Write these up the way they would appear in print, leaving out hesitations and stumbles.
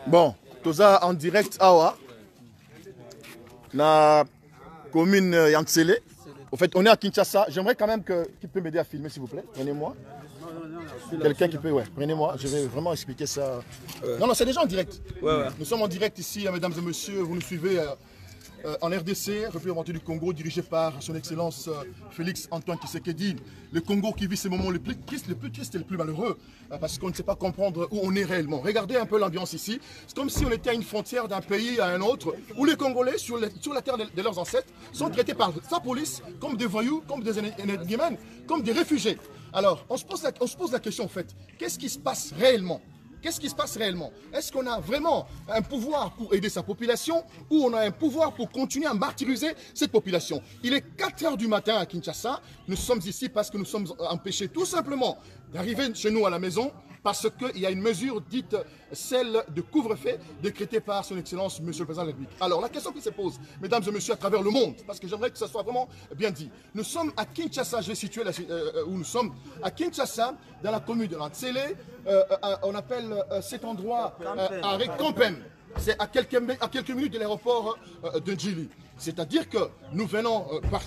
Bon, tout ça en direct awa na commune Yantsele. Au fait, on est à Kinshasa. J'aimerais quand même que qui peut m'aider à filmer, s'il vous plaît. Prenez-moi. Quelqu'un qui peut, ouais. Prenez-moi. Je vais vraiment expliquer ça. Non, non, c'est déjà en direct. Ouais. Nous sommes en direct ici, mesdames et messieurs. Vous nous suivez en RDC, représentant du Congo, dirigé par son Excellence Félix Antoine Tshisekedi. Le Congo qui vit ces moments les plus tristes et les plus malheureux, parce qu'on ne sait pas comprendre où on est réellement. Regardez un peu l'ambiance ici. C'est comme si on était à une frontière d'un pays à un autre, où les Congolais, sur la terre de leurs ancêtres, sont traités par sa police comme des voyous, comme des ennemis, comme des réfugiés. Alors, on se pose la question en fait, qu'est-ce qui se passe réellement? Qu'est-ce qui se passe réellement? Est-ce qu'on a vraiment un pouvoir pour aider sa population ou on a un pouvoir pour continuer à martyriser cette population? Il est 4 h du matin à Kinshasa. Nous sommes ici parce que nous sommes empêchés tout simplement d'arriver chez nous à la maison parce qu'il y a une mesure dite celle de couvre-feu décrétée par son Excellence Monsieur le Président de la République. Alors la question qui se pose, mesdames et messieurs, à travers le monde, parce que j'aimerais que ça soit vraiment bien dit. Nous sommes à Kinshasa, je vais situer où nous sommes, à Kinshasa, dans la commune de Lantsele. On appelle cet endroit avec Kampen. C'est à quelques minutes de l'aéroport de Djili. C'est-à-dire que nous venons,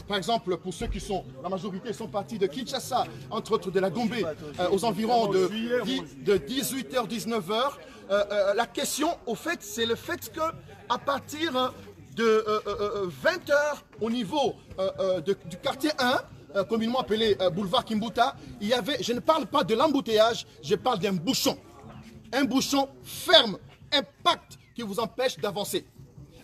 par exemple, pour ceux qui sont, la majorité sont partis de Kinshasa, entre autres de la Gombe, aux environs de 18 h, 19 h. La question, au fait, c'est le fait qu'à partir de 20 h, au niveau du quartier 1, communément appelé boulevard Kimbuta, il y avait, je ne parle pas de l'embouteillage, je parle d'un bouchon. Un bouchon ferme, impact, qui vous empêche d'avancer.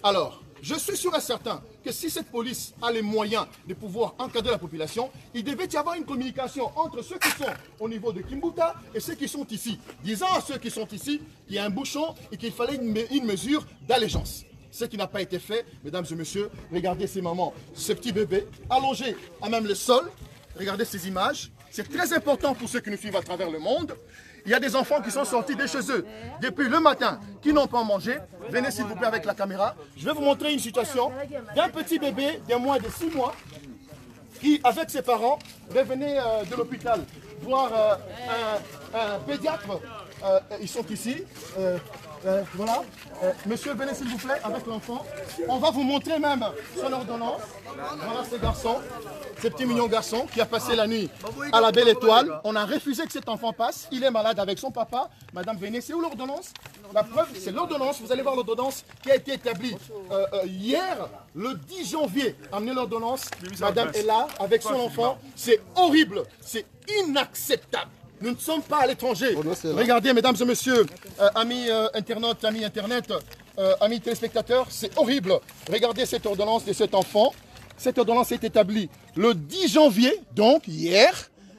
Alors, je suis sûr et certain que si cette police a les moyens de pouvoir encadrer la population, il devait y avoir une communication entre ceux qui sont au niveau de Kimbuta et ceux qui sont ici. Disant à ceux qui sont ici qu'il y a un bouchon et qu'il fallait une mesure d'allégeance. Ce qui n'a pas été fait, mesdames et messieurs, regardez ces mamans, ces petits bébés allongés à même le sol. Regardez ces images. C'est très important pour ceux qui nous suivent à travers le monde. Il y a des enfants qui sont sortis de chez eux depuis le matin, qui n'ont pas mangé. Venez s'il vous plaît avec la caméra. Je vais vous montrer une situation d'un petit bébé de moins de 6 mois qui, avec ses parents, revenait de l'hôpital voir un pédiatre. Ils sont ici. Voilà. Monsieur, venez s'il vous plaît avec l'enfant. On va vous montrer même son ordonnance. Voilà ce garçon, ce petit mignon garçon qui a passé la nuit à la Belle Étoile. On a refusé que cet enfant passe. Il est malade avec son papa. Madame, venez. C'est où l'ordonnance? La preuve, c'est l'ordonnance. Vous allez voir l'ordonnance qui a été établie hier, le 10 janvier. Amenez l'ordonnance. Madame est là avec son enfant. C'est horrible. C'est inacceptable. Nous ne sommes pas à l'étranger. Regardez, mesdames et messieurs, amis internautes, amis internet, amis téléspectateurs, c'est horrible. Regardez cette ordonnance de cet enfant. Cette ordonnance est établie le 10 janvier, donc hier.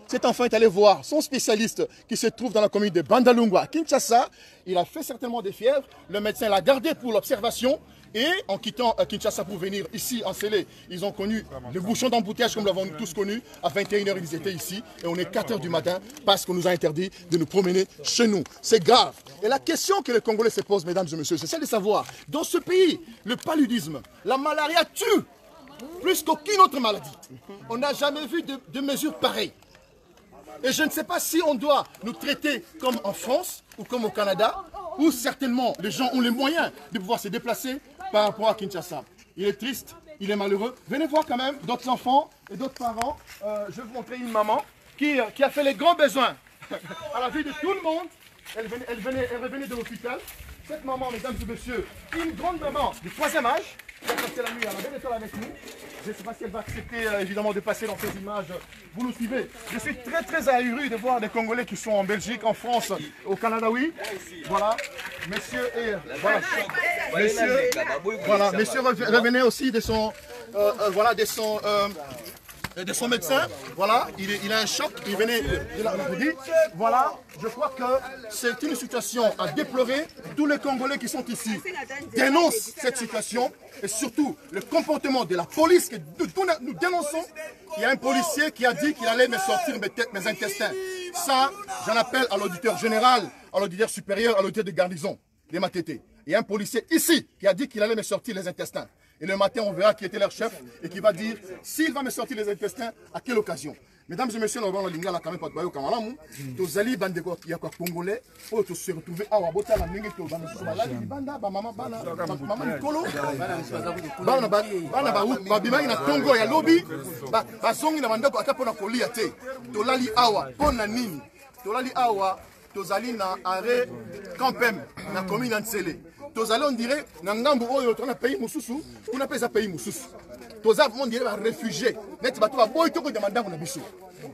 Cet enfant est allé voir son spécialiste qui se trouve dans la commune de Bandalungwa, Kinshasa. Il a fait certainement des fièvres. Le médecin l'a gardé pour l'observation. Et en quittant Kinshasa pour venir ici en Sélé, ils ont connu le bouchon d'embouteillage comme nous l'avons tous connu. À 21 h, ils étaient ici et on est 4 h du matin parce qu'on nous a interdit de nous promener chez nous. C'est grave. Et la question que les Congolais se posent, mesdames et messieurs, c'est celle de savoir, dans ce pays, le paludisme, la malaria tue plus qu'aucune autre maladie. On n'a jamais vu de mesures pareilles. Et je ne sais pas si on doit nous traiter comme en France ou comme au Canada, où certainement les gens ont les moyens de pouvoir se déplacer par rapport à Kinshasa. Il est triste, il est malheureux. Venez voir quand même d'autres enfants et d'autres parents. Je vais vous montrer une maman qui a fait les grands besoins à la vue de tout le monde. Elle revenait de l'hôpital. Cette maman, mesdames et messieurs, une grande maman du 3e âge, qui a passé la nuit à la Belle Étoile avec nous. Je ne sais pas si elle va accepter évidemment de passer dans ces images. Vous nous suivez. Je suis très très ahuri de voir des Congolais qui sont en Belgique, en France, au Canada, oui. Voilà. Messieurs, et voilà. Messieurs, revenez aussi de son, de son médecin. Voilà, il a un choc. Il venait de la maladie. Voilà, je crois que c'est une situation à déplorer. Tous les Congolais qui sont ici dénoncent cette situation et surtout le comportement de la police que nous dénonçons. Il y a un policier qui a dit qu'il allait me sortir mes intestins. Ça, j'en appelle à l'auditeur général, à l'auditeur supérieur, à l'auditeur de garnison, des Matete. Il y a un policier ici qui a dit qu'il allait me sortir les intestins. Et le matin, on verra qui était leur chef et qui va dire s'il va me sortir les intestins, à quelle occasion. Mesdames et messieurs, nous avons le lingala quand même pas de bayo kamalamu. Tozali bande ko ya kwa congolais. Oh, to se retrouver à Wabota la ndenge to bande so balali banda ba mama bana mama Nikolo. Bana ba bimaki na Congo ya lobby. Ba songi na bandako akapo na kolia te. Tolali awa pona nini? Tolali awa tozali na arrêt Campem na commune Ntsele. Tozali on dirait na ngambu oyo to na pays mususu, kuna pesa pays mususu. Tozali on dirait ba réfugiés. Net bato ba boy to ko demanda na biso.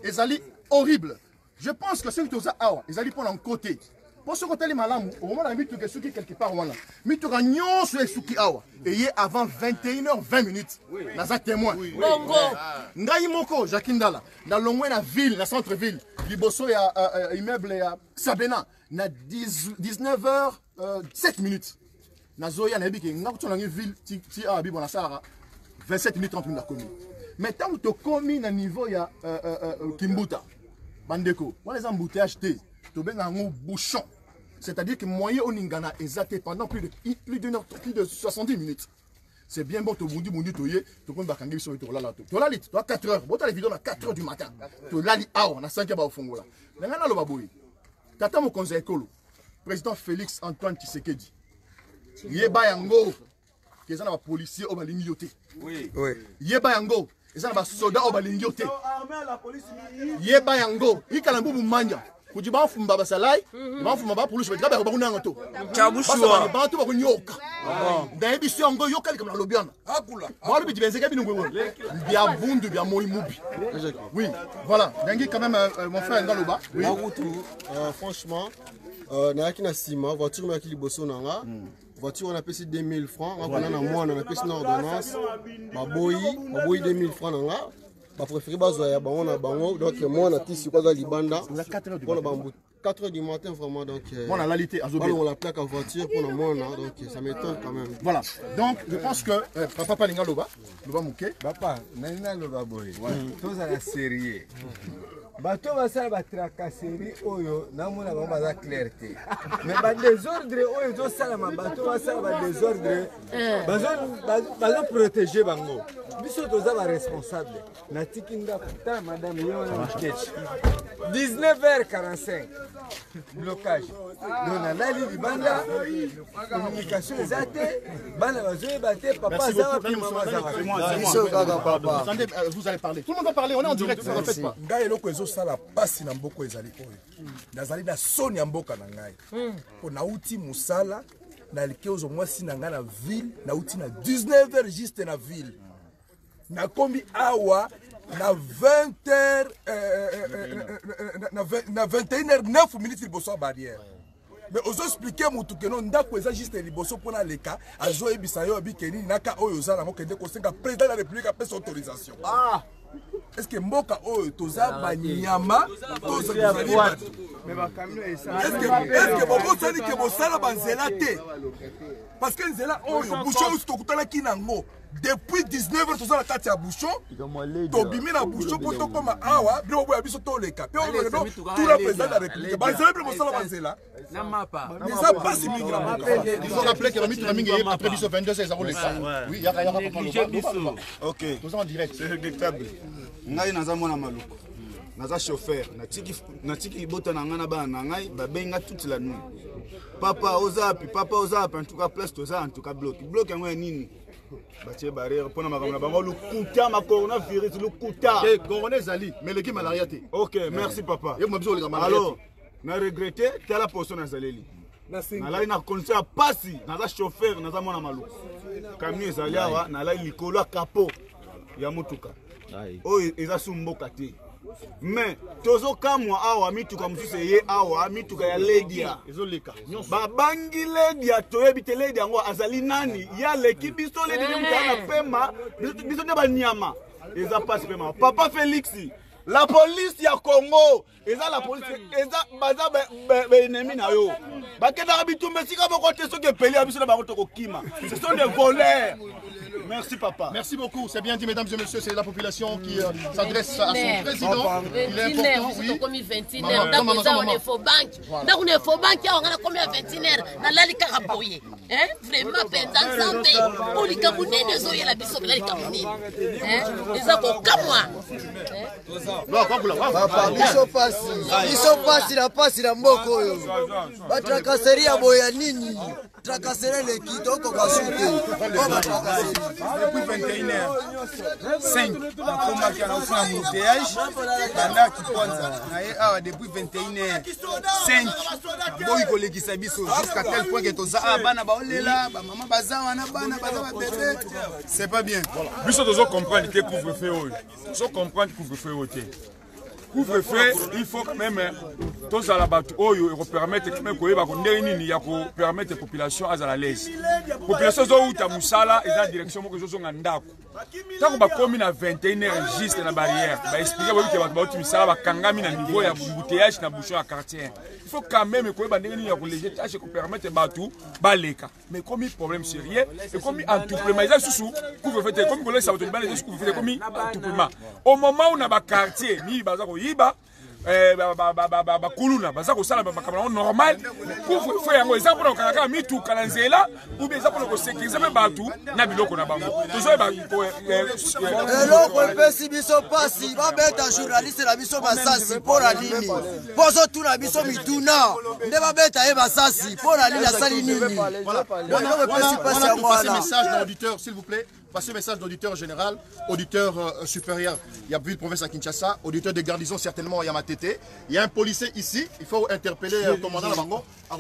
Ezali horrible. Je pense que ceux qui sont awa, ezali pour un côté. Pour ce côté les malamu, au moment où mitu ke suki quelque part wana. Mitu ka nyonso e suki awa. Et avant 21h20. Naza témoin. Bongo. Ngai moko Jakindala, dans longwe na ville, na centre ville, liboso ya immeuble ya Sabena na 19h07. Nazoya na biki ngakuto na ville ti awa bibo na sara 27 minutes 30 minutes na commune. Mais tant que tu commis à niveau ya Kimbuta, Bandeko, on les embouteillages T, tu as un bouchon. C'est-à-dire que moyen on ingana exacté pendant plus de 70 minutes. C'est bien bon, tu as toye, tu as bakangi sur le là. Tu as 4 heures, tu as les vidéos à 4 heures du matin. Tu as li on a 5 heures au fond là. Nangana lo baboui. Tata mo conseil ekolo. Président Félix Antoine Tshisekedi. Yeba yango. Qu'ils ont un policier au balingi yoté. Oui. Yeba yango. Ils ont un soldat au balingi yoté. Yeba yango. Ikalambu mumanya. Kujiba fumba basalai. Ba fumba ba police ba ba kuna ngoto. Chabushwa. Ba tu ba kunyoka. Ndaye biso yango yoka comme la lobiana. Akula. Ba lobi dibenze bi ngwe. Bia bundu bia moi mubi. Oui. Voilà. Dengi quand même mon frère Ngaloba. Oui. Franchement, na yakina sima voiture ma ki liboso nanga. Voiture on a payé 2000 francs, on a on a payé une ordonnance, baboyi 2000 francs nanga, ba préféré bazoya ba on a bango donc moi on a tisi quoi dans libanda. On a 4 heures du matin vraiment donc on a l'alité azobé. On la plaque en voiture pour moi donc ça m'étonne quand même. Voilà. Donc je pense que papa Palinga Loba Mouké. Papa, nana Loba boy. Tous à la série. Bato basala batracasserie oyo namona bango baza clarté mais ba désordre oyo zo sala ma bato basala ba désordre bazo protéger bango biso toza ba responsable na tikinga putain madame yona sketch 19h45 blocage donc na lali libanda communication ezate bana bazo ebate papa za puis maman za papa attendez vous allez parler tout le monde va parler on est en direct ça ne fait pas sala pasi na mboko ezali oyo nazali na soni ya mboka na ngai po nauti musala na likeozo mwasi na ngai na ville nauti na 19h juste na ville na kombi awa na 20h na 21h09 minutes liboso barrière mais ozo expliquer mutu que non ndako eza juste liboso pona leka azo ebisa yo bikeni naka oyo zala mo kende ko senga président de la république apesa autorisation est-ce que mboka oyo toza banyama toza mais ba camion est-ce que bobo sali ke bosala banzela te parce que nzela oyo bouchon tokutala kinango depuis 19h toza la kati ya bouchon tobimi na bouchon po tokoma awa bilo boya biso toleka pe oyo no tout la président de la république banzela bilo bosala banzela na mapa mais ça passe migra il faut rappeler que la mingi après biso 22h ça roule ça oui ya papa OK toza en direct c'est regrettable ngai naza mwana maluku naza chauffeur natiki libota na ngana bana na ngai babenga toute la nuit papa ozapi en tout cas place toza en tout cas bloc yango nini batie barrière pona makambo na bango lukuta ma coronavirus lukuta ke corona zali mais l'équipe malaria te OK merci papa et moi biso le malaria alors na regretter tala poso na zaleli na lai na condition pasi naza chauffeur naza mwana maluku camion ezali awa na lai likolo capot ya mutuka oyo eza su mboka te mais tozo kamwa awa mituka mususu ye awa mituka ya ledia ezoleka babangi ledia toyebi te ledia yango azali nani ya leki biso ledia mutana pema biso ne banyama eza passe pema papa Félix la police ya Congo eza la police eza baza be ennemi na yo bakenda bitumbe sika boko te soki peli biso na bango to kokima ce sont des voleurs Merci papa. Merci beaucoup, c'est bien dit mesdames et messieurs, c'est la population qui s'adresse à son président. Il est important, oui. Comme 21h, dans on est faux banque. Dans on est faux banque, on a combien 21h dans la lika rapoye. Hein? Vraiment pendant santé, on li kamune nezo yela biso la kamune. Hein? Les ako kamwa. Papa, biso pasi la pasi la mboko yo. Ba trakaseria boya nini? Trakaseria le kitoko kasute. Depuis 21h5, na koma ki ana usina mouteage, banda kiponza. Na ye awa depuis 21h5, boyi kolekisa biso jusqu'à tel point que toza bana baolela, ba maman baza wana bana baza ba bébé. C'est pas bien. Biso tozo comprendre que couvre-feu oyo. Tozo comprendre couvre-feu oyo te. Couvre-feu, il faut quand même tous à la batte oyo permettre quand même koyeba ko ndenge nini ya ko permettre population à la l'aise. Population zo uta musala et dans direction moko zo nga ndako. Tant ba komi na 21h juste na barrière, ba expliquer ba uta ba uta musala ba kangami na niveau ya embouteillage na bouchon à quartier. Il faut quand même koyeba ndenge nini ya ko léger tâche ko permettre batu baleka. Mais comme problème sérieux et comme entrepreneur ça sous couvre-feu comme ko laisse auto balé couvre-feu comme entrepreneur. Au moment où na ba quartier ni baza ko yiba kuluna baza kosala makambo normal couvre-feu yango eza mpona kokanga mituka na nzela ou bien eza mpona kosekirize mpe bato na biloko na bango tozoyeba eloko epesi biso pasi babeta journaliste na biso masasi mpona nini pozotuna biso mituna nde babeta ye masasi mpona nini asali nini eloko epesi pasi yango wana. Message d'auditeur s'il vous plaît. Passez message d'auditeur général, auditeur supérieur. Il y a ville province à Kinshasa, auditeur de garnison certainement il y a Matete. Il y a un policier ici, il faut interpeller le commandant Labango. Donc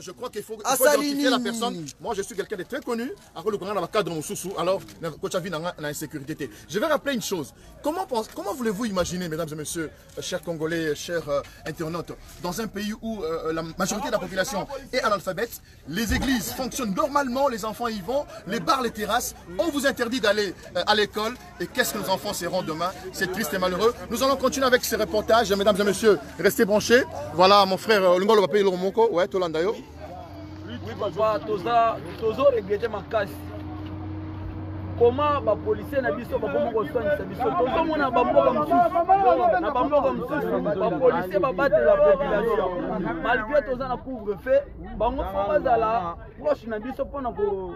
je crois qu'il faut identifier la personne. Moi je suis quelqu'un de très connu. Alors je vais rappeler une chose. Comment voulez-vous imaginer, mesdames et messieurs, chers Congolais, chers internautes, dans un pays où la majorité de la population est analphabète, les églises fonctionnent normalement, les enfants y vont, les bars, les terrasses, on vous interdit d'aller à l'école, et qu'est-ce que nos enfants seront demain? C'est triste et malheureux. Nous allons continuer avec ce reportage, mesdames et messieurs, restez branchés. Voilà mon frère Lungolo Bapé Lomoko, ouais, Tolandayo. Oui, papa, tozo regretter ma casse. Comment les policiers na biso ba komo ko soigner biso tozo mona ba mboka msusu na ba mboka msusu ba policiers ba battre la population malgré toza na couvre-feu bango bazala proche na biso pona ko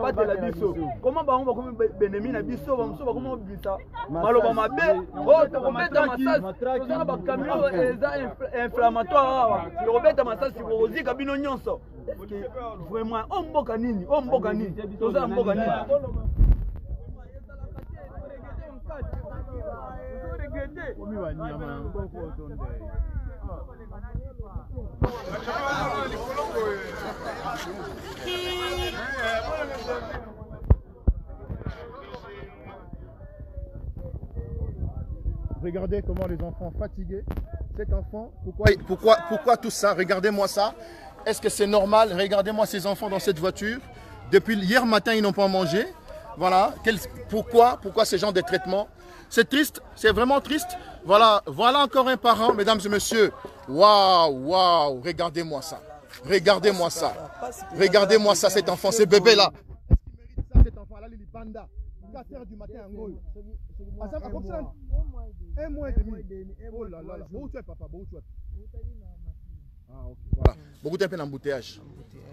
battre la biso comment bango ba komo benemi na biso ba msusu ba komo bisa maloba mabe to kometa masasi toza na ba camion eza inflammatoire to kometa masasi ko zika bino nyonso vraiment on mboka nini toza na mboka nini. Regardez comment les enfants fatigués. Cet enfant, pourquoi tout ça? Regardez-moi ça. Est-ce que c'est normal? Regardez-moi ces enfants dans cette voiture. Depuis hier matin, ils n'ont pas mangé. Voilà. Pourquoi ce genre de traitement? C'est triste, c'est vraiment triste. Voilà encore un parent, mesdames et messieurs. Waouh, regardez-moi ça. Regardez-moi ça, cet enfant, ce bébé-là. Est-ce qu'il mérite ça, cet enfant-là, il banda 4h du matin, en Angola. Un mois et demi. Oh là là, où tu es, papa? Ah, ok, voilà. Beaucoup de peine d'embouteillage.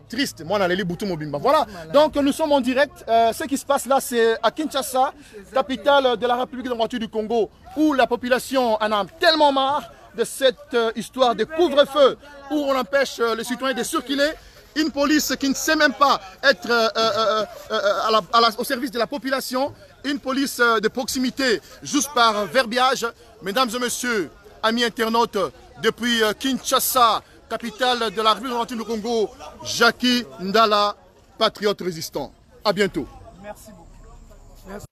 Triste, moi, on a les Boutou Mobimba. Voilà, donc nous sommes en direct. Ce qui se passe là, c'est à Kinshasa, capitale de la République démocratique du Congo, où la population en a tellement marre de cette histoire de couvre-feu, où on empêche les citoyens de circuler. Une police qui ne sait même pas être au service de la population, une police de proximité, juste par verbiage. Mesdames et messieurs, amis internautes, depuis Kinshasa, capitale de la République démocratique du Congo, Jackie Ndala, patriote résistant. À bientôt. Merci beaucoup. Merci.